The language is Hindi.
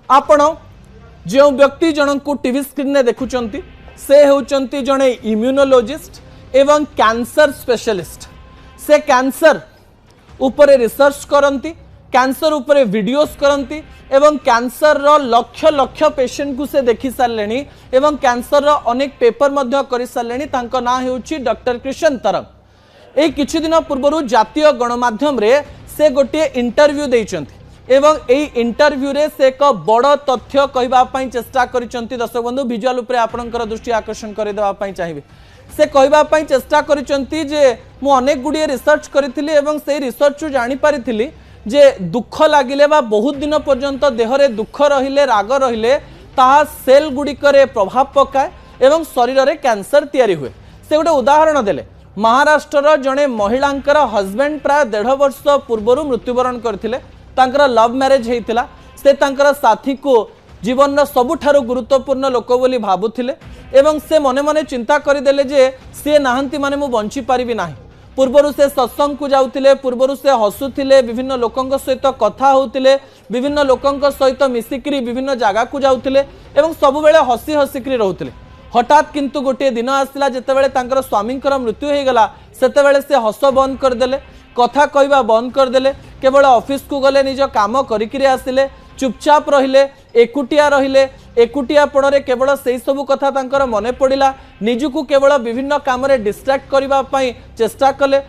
आपण जो व्यक्ति जन को टीवी स्क्रीन में देखुंट से होचंती जड़े इम्यूनोलॉजिस्ट एवं कैंसर स्पेशलिस्ट। से कैंसर उपरे रिसर्च करती, कैंसर उपरे वीडियोस करती एवं कैंसर रो लक्ष लक्ष पेशेंट को से देखि सारे एवं कैंसर रो अनेक पेपर मध्य कर सारे। तांको ना होउची डॉक्टर कृष्ण तरंग। ए किछि दिन पूर्व जातीय गणमाध्यम रे से गोटे इंटरव्यू देइचंती एवं एई इंटरव्यू रे से एक बड़ तथ्य कहबा पई चेष्टा करिसंती। दर्शक बंधु विजुअल उपरे आपनकर दृष्टि आकर्षण करे देबा पई चाहिबे। से कहबा पई चेष्टा करिसंती जे मु अनेक गुडिये रिसर्च करिथिली एवं से रिसर्च रु जानि पारिथिली जे दुख लागिले बा बहुत दिन पर्यंत देहरे दुख रहिले राग रहिले ताहा सेल गुडिकरे प्रभाव पकाए एवं शरीर रे कैंसर तयारी हुए। से गोटे उदाहरण देले। महाराष्ट्र जड़े महिलांकर हजबैंड प्राय 1.5 वर्ष पूर्व मृत्युवरण करथिले। तांकर लव मैरिज होता। से तांकर साथी को जीवन सबुठारु गुरुत्वपूर्ण लोक बोली भाबुथिले एवं से मने मने चिंता करदेले जे सी नाहंती माने मु बंची पारिबी नाही। पूर्वरु से सत्संग को जाउथिले, पूर्वरु से हसुथिले, विभिन्न लोकंक सहित कथा होउथिले, विभिन्न लोकंक सहित मिसिकरी विभिन्न जगह को जाउथिले एवं सब बेले हसी हसिकरी रहउथिले। हठात किंतु गोटे दिन आसला जेतेबेले तांकर स्वामींकर मृत्यु हो गला। सेतेबेले से हस बंद करदेले, कथा कहवा बंद करदेले, केवल ऑफिस को गले निज काम करिकिरे आसिले, चुपचाप रहिले, एकुटिया रहिले। एकुटियापण केवल से सबू कथा तांकर मने पड़िला। निजकू केवल विभिन्न काम रे डिस्ट्रैक्ट करबा पई चेष्टा कले।